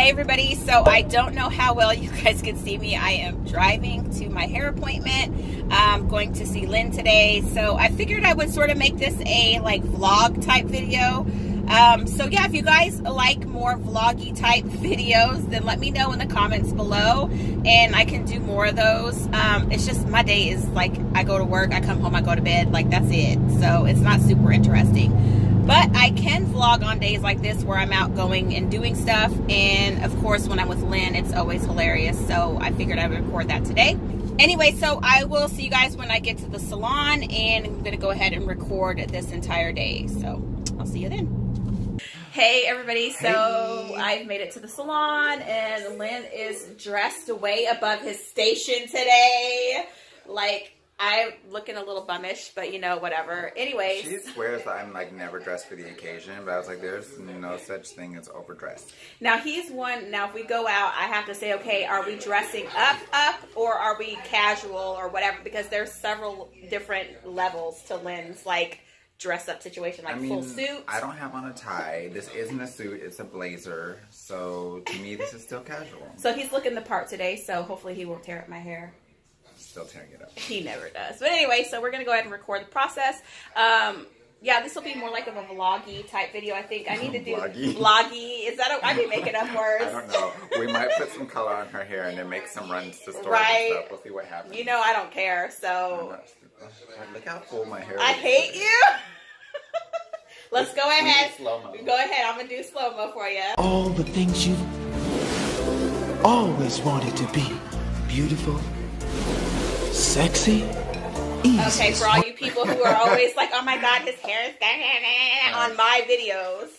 Hey everybody, so I don't know how well you guys can see me. I am driving to my hair appointment. I'm going to see Lynn today, so I figured I would sort of make this a like vlog type video. So yeah, if you guys like more vloggy type videos, then let me know in the comments below and I can do more of those. It's just my day is like I go to work, I come home, I go to bed, like that's it. So it's not super interesting. But I can vlog on days like this where I'm out going and doing stuff. And of course, when I'm with Lynn, it's always hilarious. So I figured I would record that today. Anyway, so I will see you guys when I get to the salon. And I'm going to go ahead and record this entire day. So I'll see you then. Hey, everybody. So I've made it to the salon. And Lynn is dressed way above his station today. Like, I'm looking a little bummish, but you know, whatever. Anyways. She swears that I'm like never dressed for the occasion, but I was like, there's no such thing as overdressed. Now he's one, now if we go out, I have to say, okay, are we dressing up, or are we casual or whatever? Because there's several different levels to Lynn's like dress up situation, like full suit. I don't have on a tie. This isn't a suit, it's a blazer. So to me, this is still casual. So he's looking the part today, so hopefully he won't tear up my hair. Still tearing it up. He never does. But anyway, so we're going to go ahead and record the process. Yeah, this will be more like of a vloggy type video, I think. I need to do vloggy. Is that I be making up words. I don't know. We might put some color on her hair and then make some runs to stores right. and stuff. We'll see what happens. You know I don't care, so. Look how full my hair is. I hate you. Let's go ahead. Slow-mo. Go ahead. I'm going to do slow-mo for you. All the things you've always wanted to be. Beautiful. Sexy, easy. Okay, for all you people who are always like, oh my god, his hair is on my videos.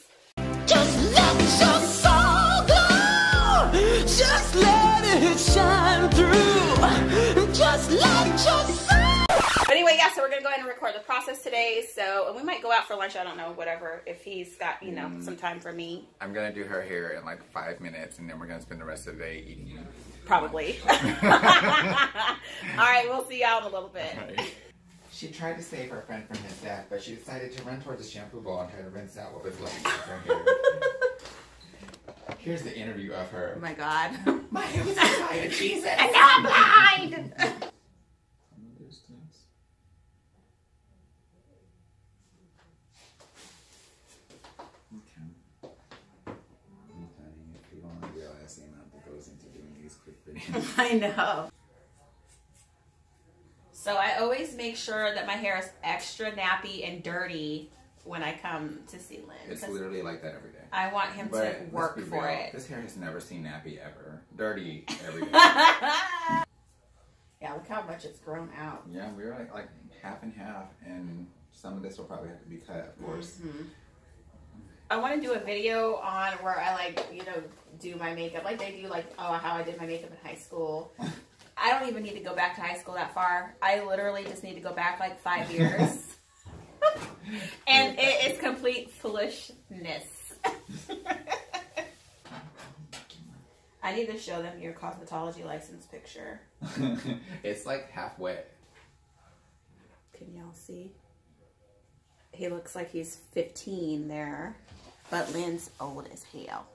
Just let your soul glow. Just let it shine through. Just let your soul. But anyway, yeah, so we're gonna go ahead and record the process today. So, and we might go out for lunch. I don't know, whatever. If he's got, you know, some time for me. I'm gonna do her hair in like 5 minutes, and then we're gonna spend the rest of the day eating. Probably. Alright, we'll see y'all in a little bit. Right. She tried to save her friend from his death, but she decided to run towards the shampoo bowl and try to rinse out what was left of her hair. Here's the interview of her. Oh my god. My hair was on fire, Jesus! And now I'm blind! I know. So I always make sure that my hair is extra nappy and dirty when I come to see Lynn. It's literally like that every day. I want him to work for it. This hair has never seen nappy ever. Dirty every day. Yeah, look how much it's grown out. Yeah, we were like half and half, and some of this will probably have to be cut, of course. I want to do a video on where I like, you know, do my makeup. Like they do like, oh, how I did my makeup in high school. I don't even need to go back to high school that far. I literally just need to go back like 5 years. And it is complete foolishness. I need to show them your cosmetology license picture. It's like half wet. Can y'all see? He looks like he's 15 there. But Lynn's old as hell.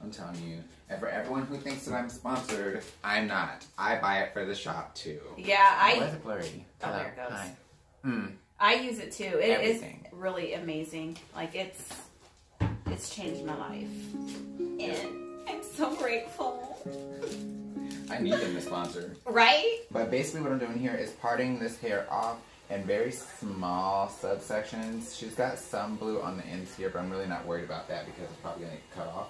I'm telling you, and for everyone who thinks that I'm sponsored, I'm not. I buy it for the shop too. Yeah, why is it blurry? Oh, there it goes. Hi. I use it too. It is really amazing. Like it's changed my life, and I'm so grateful. I need them to sponsor. Right? But basically, what I'm doing here is parting this hair off in very small subsections. She's got some blue on the ends here, but I'm really not worried about that because it's probably going to cut off.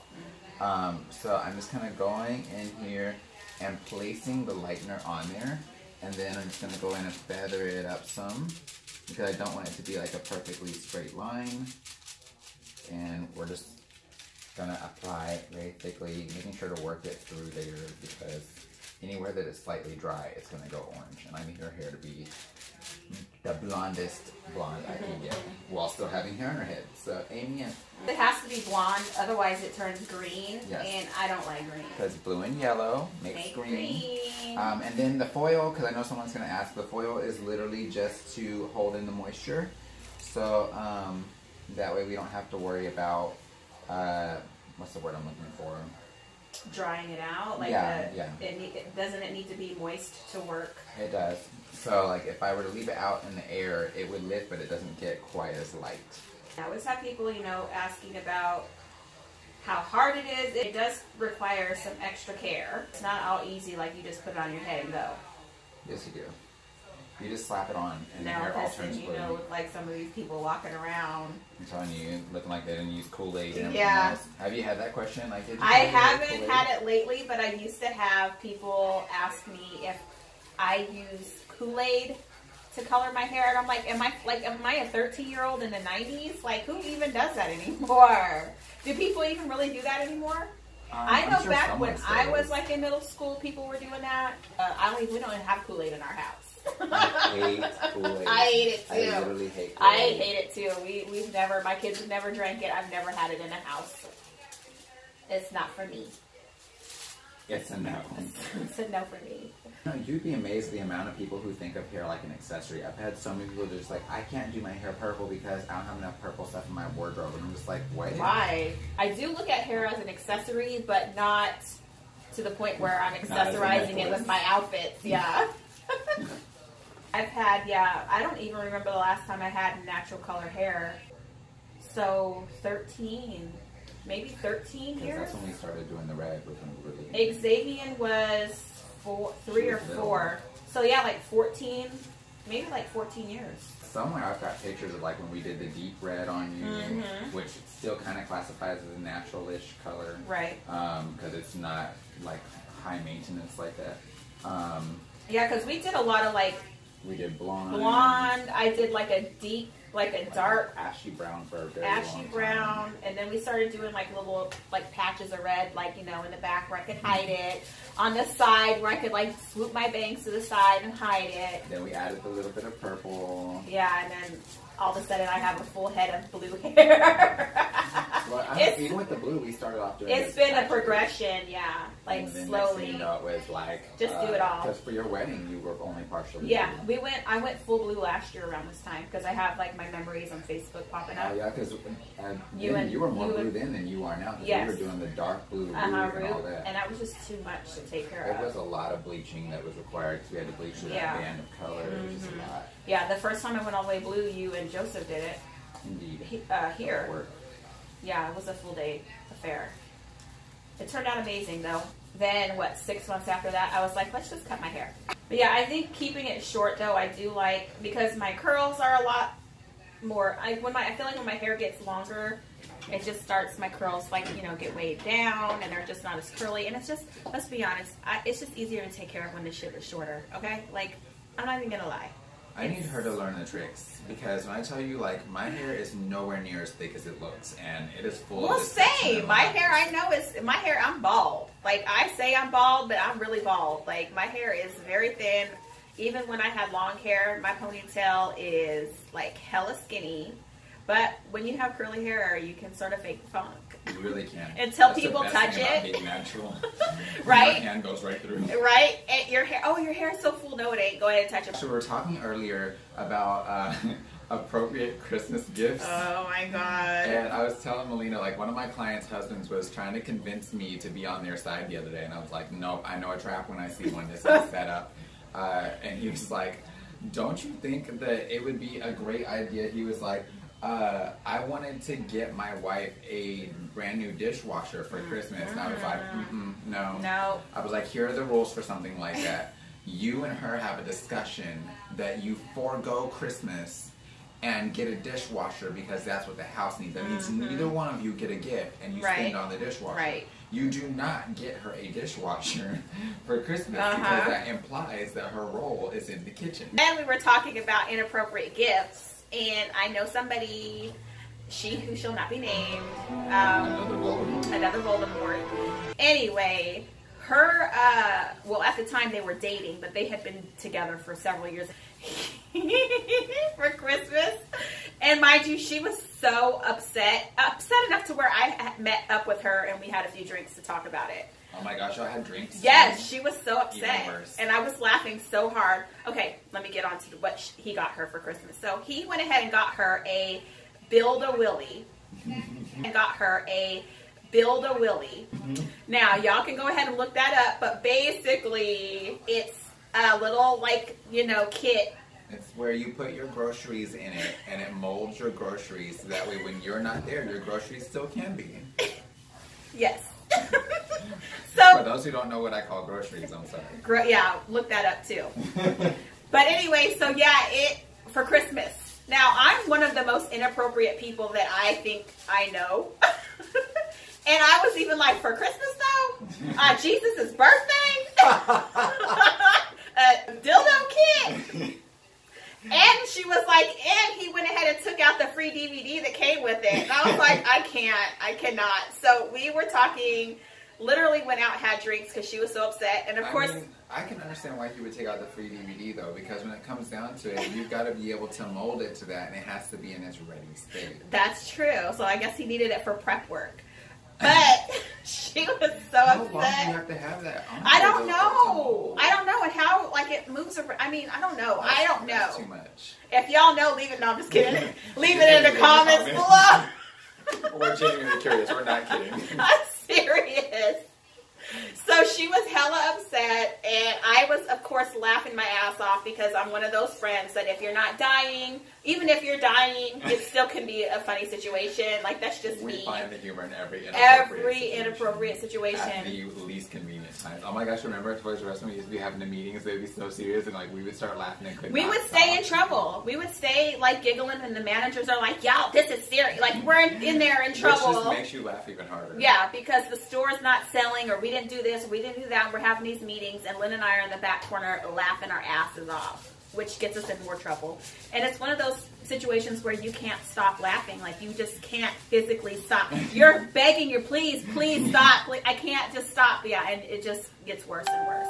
So I'm just kind of going in here and placing the lightener on there. And then I'm just going to go in and feather it up some because I don't want it to be like a perfectly straight line. And we're just going to apply very thickly, making sure to work it through there because anywhere that is slightly dry, it's going to go orange. And I need her hair to be the blondest blonde I can get while still having hair on her head. So Amy and it has to be blonde, otherwise it turns green. Yes. And I don't like green. Because blue and yellow makes green. And then the foil, because I know someone's going to ask, the foil is literally just to hold in the moisture. So that way we don't have to worry about what's the word I'm looking for? Drying it out, like doesn't it need to be moist to work? It does. So like if I were to leave it out in the air, it would lift, but it doesn't get quite as light. I always have people, you know, asking about how hard it is. It does require some extra care. It's not all easy like you just put it on your head and go. Yes, you do. You just slap it on and no, your hair all turns you blue. know, like some of these people walking around. I'm telling you, looking like they didn't use Kool-Aid and everything Yeah. else. Have you had that question? Like, did you I haven't had it lately, but I used to have people ask me if I use Kool-Aid to color my hair, and I'm like, am I a 13-year-old in the 90s? Like, who even does that anymore? Do people even really do that anymore? I know back when I was like in middle school, people were doing that. We don't even have Kool-Aid in our house. I hate Kool-Aid. I hate it too. I literally hate Kool-Aid. I hate it too. We've never, my kids have never drank it. I've never had it in a house. It's not for me. It's a no. It's a no for me. You'd be amazed the amount of people who think of hair like an accessory. I've had so many people just like, I can't do my hair purple because I don't have enough purple stuff in my wardrobe. And I'm just like, what? Why? I do look at hair as an accessory, but not to the point where I'm accessorizing it with my outfits. Yeah. I've had, I don't even remember the last time I had natural color hair. So 13, maybe 13 years. That's when we started doing the red. Really Xavier was 3 or 4. So yeah, like 14, maybe like 14 years. Somewhere I've got pictures of like when we did the deep red on you, which still kind of classifies as a natural-ish color. Right. Because it's not like high maintenance like that. Yeah, because we did a lot of like... We did blonde. Blonde. I did like a deep, like a dark... Ashy brown for a very ashy long time. brown. And then we started doing like little like patches of red, like, you know, in the back where I could hide it. On the side where I could like swoop my bangs to the side and hide it. Then we added a little bit of purple. Yeah, and then all of a sudden I have a full head of blue hair. Well, even with the blue, we started off doing It's been a progression, yeah. Like and then slowly. You know, it was like just do it all. Because for your wedding, you were only partially. Yeah, blue. I went full blue last year around this time because I have like my memories on Facebook popping up. Yeah, because you were more blue then than you are now. Because yes. we were doing the dark blue root and all that. And that was just too much to take care of. It was a lot of bleaching that was required because we had to bleach to that band of color. It was just a lot. Yeah, the first time I went all the way blue, you and Joseph did it. Indeed. Here. Yeah, it was a full day affair. It turned out amazing though. Then 6 months after that, I was like, let's just cut my hair. But yeah, I think keeping it short though, I do like, because my curls are a lot more, I feel like when my hair gets longer, it just starts, my curls like, you know, get weighed down and they're just not as curly. And it's just, let's be honest, it's just easier to take care of when the shit is shorter, okay? Like, I'm not even gonna lie. I need her to learn the tricks because when I tell you, like, my hair is nowhere near as thick as it looks, and it is full. Well, same. My hair, I know I'm bald. Like, I say I'm bald, but I'm really bald. Like, my hair is very thin. Even when I had long hair, my ponytail is like hella skinny. But when you have curly hair, you can sort of fake the funk. You really can. Until That's people the best touch thing about it. being natural. Right? My hand goes right through. Right? And your hair is so full. No, it ain't. Go ahead and touch it. So we were talking earlier about appropriate Christmas gifts. Oh my God. And I was telling Melina, like, one of my clients' husbands was trying to convince me to be on their side the other day. And I was like, nope, I know a trap when I see one. This is set up. And he was like, don't you think that it would be a great idea? He was like, I wanted to get my wife a brand new dishwasher for Christmas. And I was like, no. No. I was like, here are the rules for something like that. You and her have a discussion that you forego Christmas and get a dishwasher because that's what the house needs. That means neither one of you get a gift and you spend on the dishwasher. Right. You do not get her a dishwasher for Christmas because that implies that her role is in the kitchen. And we were talking about inappropriate gifts. And I know somebody, she who shall not be named, another Voldemort. Anyway, her, well, at the time they were dating, but they had been together for several years for Christmas. And mind you, she was so upset enough to where I met up with her and we had a few drinks to talk about it. Oh my gosh, I had drinks. Yes, she was so upset. Even worse. And I was laughing so hard. Okay, let me get on to what he got her for Christmas. So he Build-A-Willy. Now, y'all can go ahead and look that up, but basically, it's a little, like, you know, kit. It's where you put your groceries in it, and it molds your groceries, so that way when you're not there, your groceries still can be. Yes. So, for those who don't know what I call groceries, I'm sorry. Yeah, look that up too. But anyway, so yeah, for Christmas. Now, I'm one of the most inappropriate people that I think I know. And I was even like, for Christmas though? Jesus' birthday? Dildo kit? And she was like, and he went ahead and took out the free DVD that came with it. And I was like, I cannot. So we were talking, literally went out, had drinks because she was so upset. And of course, I can understand why he would take out the free DVD though, because when it comes down to it, you've got to be able to mold it to that, and it has to be in its ready state. That's true. So I guess he needed it for prep work. But she was so upset. How long do you have to have that? I don't know. I don't know. And how, like, it moves around. I mean, I don't know. I don't know. That's too much. If y'all know, leave it. No, I'm just kidding. Leave it in the comments below. We're genuinely curious. We're not kidding. I'm serious. So she was hella upset, and I was, of course, laughing my ass off because I'm one of those friends that if you're not dying, even if you're dying, it still can be a funny situation. Like, that's just me. We find the humor in every inappropriate situation. At the least convenient times. Oh my gosh, remember at Toys R Us when we used to be having the meetings, they'd be so serious, and like we would start laughing and couldn't. We would stay in trouble. We would stay like giggling, and the managers are like, "Yo, this is serious. Like, we're in there in trouble." Which just makes you laugh even harder. Yeah, because the store's not selling, or we didn't do this, or we didn't do that. We're having these meetings, and Lynn and I are in the back corner laughing our asses off, which gets us in more trouble. And it's one of those situations where you can't stop laughing. Like, you just can't physically stop. You're begging, you're please stop. Like, I can't just stop. Yeah, and it just gets worse and worse.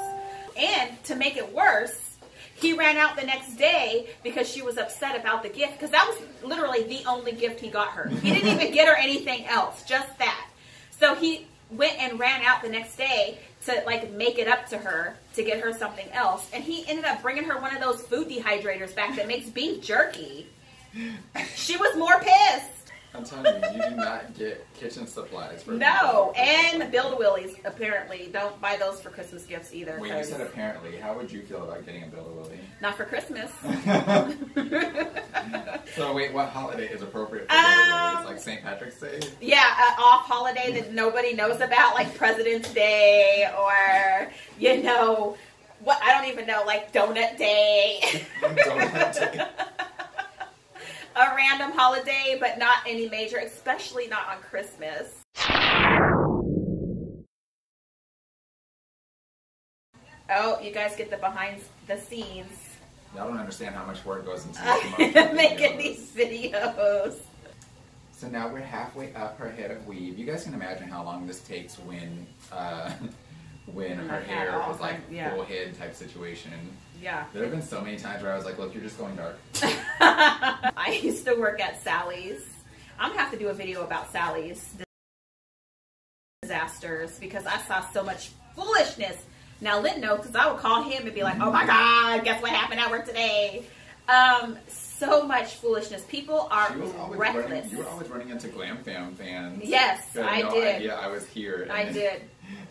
And to make it worse, he ran out the next day because she was upset about the gift, because that was literally the only gift he got her. He didn't even get her anything else, just that. So he went and ran out the next day to like make it up to her, to get her something else, and he ended up bringing her one of those food dehydrators back that makes beef jerky. She was more pissed. I'm telling you, you do not get kitchen supplies for no, and Build-A-Willies, apparently. Don't buy those for Christmas gifts either. When you said apparently, how would you feel about getting a Build-A-Willy? Not for Christmas. So wait, what holiday is appropriate for Build-A-Willies? Like St. Patrick's Day? Yeah, an off holiday that nobody knows about, like President's Day, or, you know, what, I don't even know, like Donut Day. Donut Day. A random holiday, but not any major, especially not on Christmas. Oh, you guys get the behind the scenes. Y'all don't understand how much work goes into making these videos. So now we're halfway up her head of weave. You guys can imagine how long this takes when her hair was like full head type situation. Yeah. There have been so many times where I was like, look, you're just going dark. I used to work at Sally's. I'm going to have to do a video about Sally's disasters because I saw so much foolishness. Now, Lynn knows, because I would call him and be like, oh my God, guess what happened at work today? So much foolishness. People are reckless. You were always running into Glamfam fans. Yes, I did. Idea I was here. I did.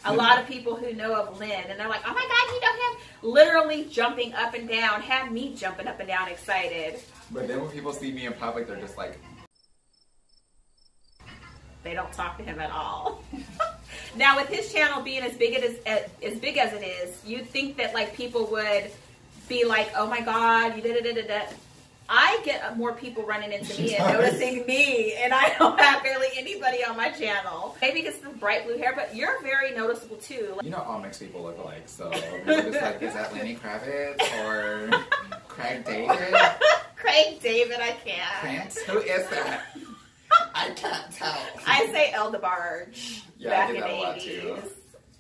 A lot of people who know of Lynn, and they're like, oh my God, you know him? Literally jumping up and down, had me jumping up and down excited. But then when people see me in public, they're just like... They don't talk to him at all. Now, with his channel being as big as it is, you'd think that like people would be like, oh my God, you da-da-da-da-da. I get more people running into me and noticing me, and I don't have barely anybody on my channel. Maybe it's the bright blue hair, but you're very noticeable too. You know, all mixed people look alike, so you're just like, is that Lenny Kravitz or Craig David? Craig David, I can't. Prince? Who is that? I can't tell. I say El DeBarge. Yeah, back I did in that the a lot 80s. Too.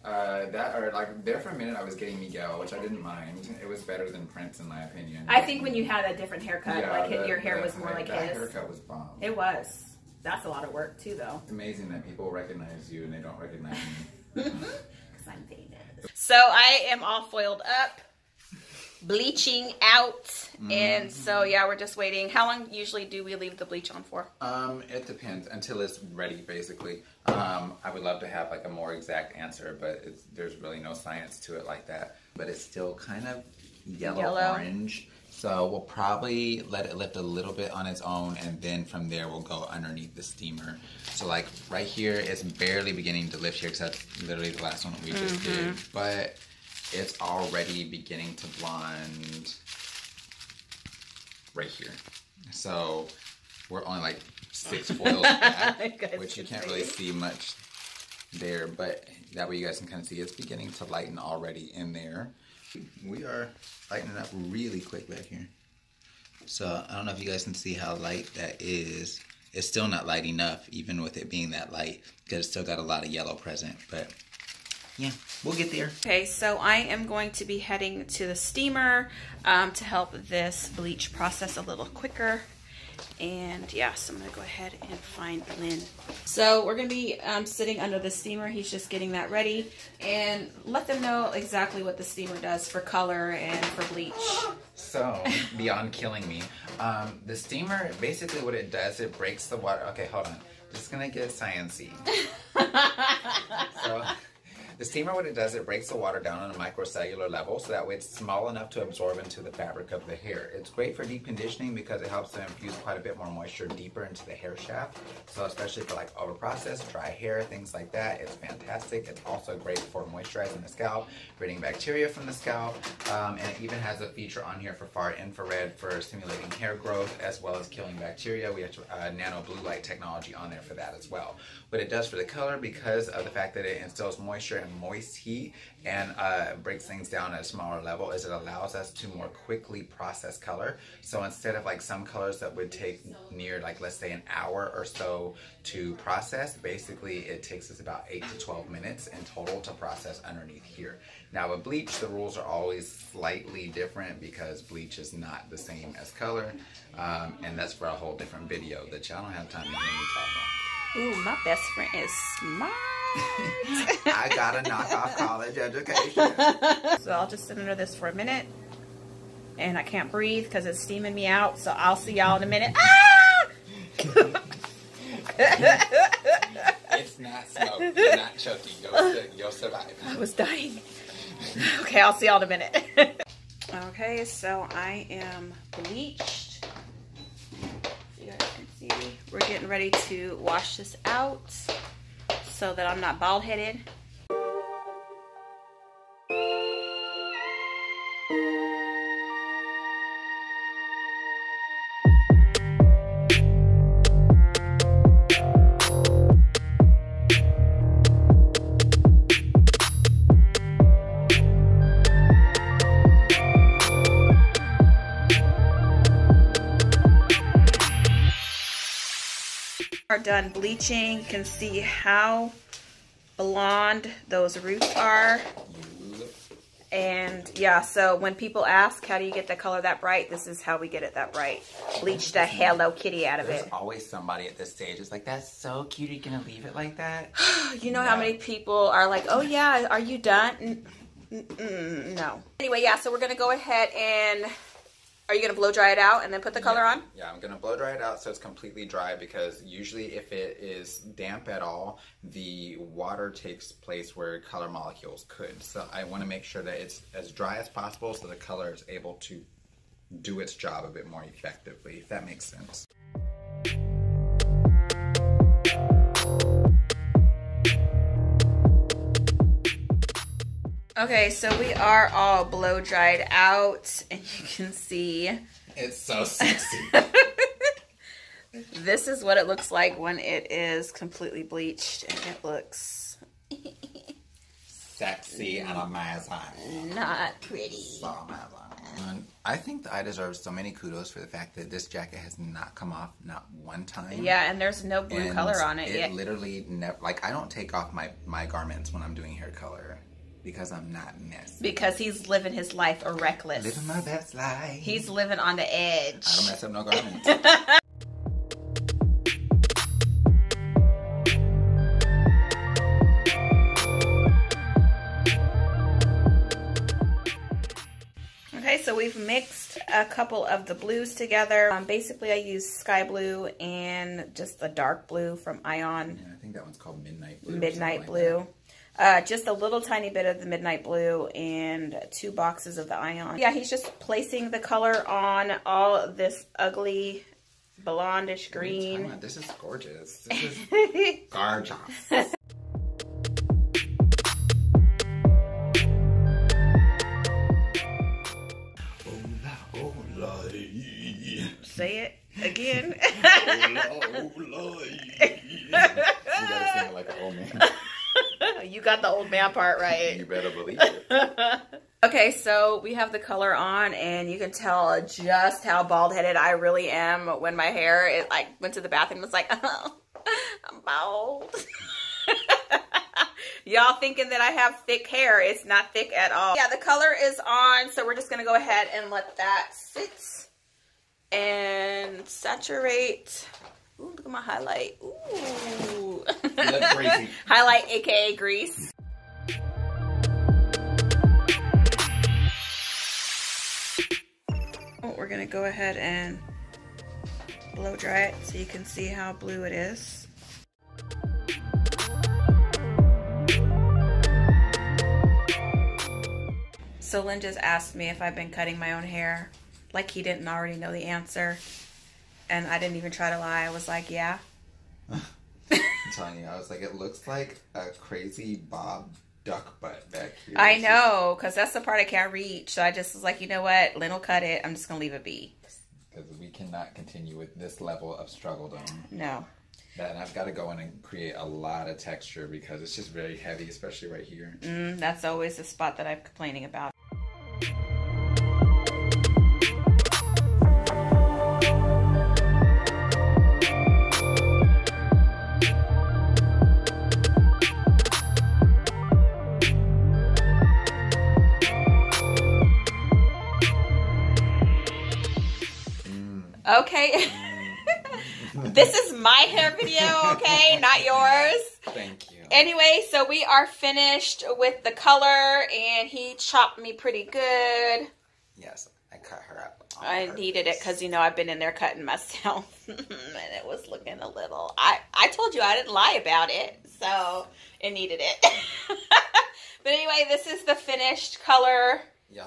That or like there for a minute I was getting Miguel, which I didn't mind. It was better than Prince in my opinion. I think when you had a different haircut, yeah, like your hair was more like that his. That haircut was bomb. It was. That's a lot of work too, though. It's amazing that people recognize you and they don't recognize me. Because I'm famous. So I am all foiled up. bleaching out. And so yeah, we're just waiting. How long usually do we leave the bleach on for? It depends until it's ready, basically. I would love to have like a more exact answer, but there's really no science to it like that. But it's still kind of yellow orange. So we'll probably let it lift a little bit on its own, and then from there we'll go underneath the steamer. So like right here, it's barely beginning to lift here because that's literally the last one we just did. But it's already beginning to blonde right here. So we're only like 6 foils back, which you can't really see much there, but that way you guys can kind of see it's beginning to lighten already in there. We are lightening up really quick back here. So I don't know if you guys can see how light that is. It's still not light enough, even with it being that light, because it's still got a lot of yellow present, but yeah, we'll get there. Okay, so I am going to be heading to the steamer to help this bleach process a little quicker. And yeah, so I'm gonna go ahead and find Lynn. So we're gonna be sitting under the steamer. He's just getting that ready, and let them know exactly what the steamer does for color and for bleach. So beyond killing me, the steamer, basically what it does, it breaks the water. Okay, hold on, just gonna get sciencey. So the steamer, what it does, it breaks the water down on a microcellular level, so that way it's small enough to absorb into the fabric of the hair. It's great for deep conditioning because it helps to infuse quite a bit more moisture deeper into the hair shaft. So especially for like over-processed, dry hair, things like that, it's fantastic. It's also great for moisturizing the scalp, ridding bacteria from the scalp, and it even has a feature on here for far infrared for stimulating hair growth as well as killing bacteria. We have nano blue light technology on there for that as well. What it does for the color, because of the fact that it instills moisture and moist heat and breaks things down at a smaller level, is it allows us to more quickly process color. So instead of like some colors that would take near, like let's say an hour or so to process, basically it takes us about 8 to 12 minutes in total to process underneath here. Now with bleach, the rules are always slightly different because bleach is not the same as color, and that's for a whole different video that y'all don't have time to hear me talk about. Ooh, my best friend is smart. I got a knockoff college education. So I'll just sit under this for a minute. And I can't breathe because it's steaming me out. So I'll see y'all in a minute. Ah! It's not smoke. You're not choking. You'll survive. I was dying. Okay, I'll see y'all in a minute. Okay, so I am bleached. You guys can see we're getting ready to wash this out so that I'm not bald headed. Are done bleaching. You can see how blonde those roots are. And yeah, so when people ask how do you get the color that bright, this is how we get it that bright. Bleach the Hello Kitty out of it. There's always somebody at this stage is like, that's so cute, are you gonna leave it like that? You know how many people are like, oh yeah, are you done? No. Anyway, yeah, so we're gonna go ahead and are you going to blow dry it out and then put the color on? Yeah, I'm going to blow dry it out so it's completely dry, because usually if it is damp at all, the water takes place where color molecules could. So I want to make sure that it's as dry as possible so the color is able to do its job a bit more effectively, if that makes sense. Okay, so we are all blow dried out, and you can see it's so sexy. This is what it looks like when it is completely bleached, and it looks sexy and amazing. Not pretty. So amazing. I think that I deserve so many kudos for the fact that this jacket has not come off not one time. Yeah, and there's no blue color on it yet. It literally never, like, I don't take off my garments when I'm doing hair color. Because I'm not messy. Because he's living his life reckless. Living my best life. He's living on the edge. I don't mess up no garments. Okay, so so we've mixed a couple of the blues together. Basically, I use sky blue and just the dark blue from Ion. Yeah, I think that one's called Midnight Blue. Midnight Blue. Just a little tiny bit of the Midnight Blue and 2 boxes of the Ion. Yeah, he's just placing the color on all this ugly blondish green. This is gorgeous. This is gorgeous. Say it again. You gotta sing it like an old man. You got the old man part right. You better believe it. Okay, so we have the color on, and you can tell just how bald-headed I really am when my hair, it like went to the bathroom and was like, oh, I'm bald. Y'all thinking that I have thick hair. It's not thick at all. Yeah, the color is on, so we're just going to go ahead and let that sit and saturate. Ooh, look at my highlight. Ooh. You look crazy. Highlight, aka grease. Oh, we're gonna go ahead and blow dry it so you can see how blue it is. So Lynn just asked me if I've been cutting my own hair, like he didn't already know the answer. And I didn't even try to lie. I was like, yeah. I'm telling you, I was like, it looks like a crazy bob duck butt back here. I know, because that's the part I can't reach. So I just was like, you know what? Lynn will cut it. I'm just going to leave it be. Because we cannot continue with this level of struggle. No. And I've got to go in and create a lot of texture because it's just very heavy, especially right here. That's always the spot that I'm complaining about. Okay. This is my hair video, okay? Not yours. Thank you. Anyway, so we are finished with the color, and he chopped me pretty good. Yes, I cut her up. I needed it because, you know, I've been in there cutting myself. And it was looking a little... I told you I didn't lie about it, so it needed it. But anyway, this is the finished color. Yes.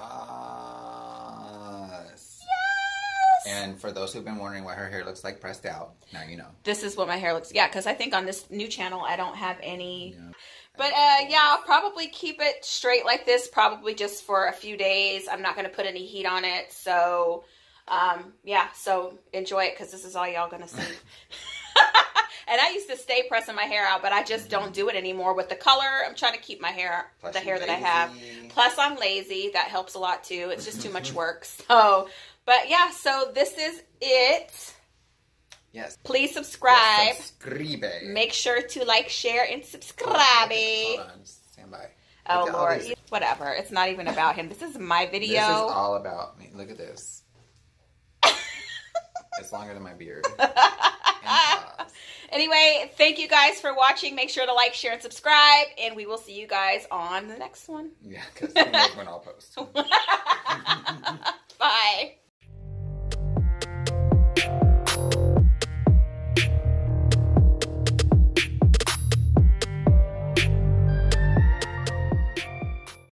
And for those who've been wondering what her hair looks like pressed out, now you know. This is what my hair looks... Yeah, because I think on this new channel, I don't have any... Yeah. But, yeah, I'll probably keep it straight like this, probably just for a few days. I'm not going to put any heat on it. So, yeah, so enjoy it because this is all y'all going to see. And I used to stay pressing my hair out, but I just don't do it anymore with the color. I'm trying to keep my hair, Plus the hair that I lazy. have. Plus, I'm lazy. That helps a lot, too. It's just too much work. So, but, yeah, so this is it. Yes. Please subscribe. Subscribe. Make sure to like, share, and subscribe. Hold on. Stand by. Oh, Lord. Whatever. It's not even about him. This is my video. This is all about me. Look at this. It's longer than my beard. Anyway, thank you guys for watching. Make sure to like, share, and subscribe. And we will see you guys on the next one. Yeah, because who knows when I'll post.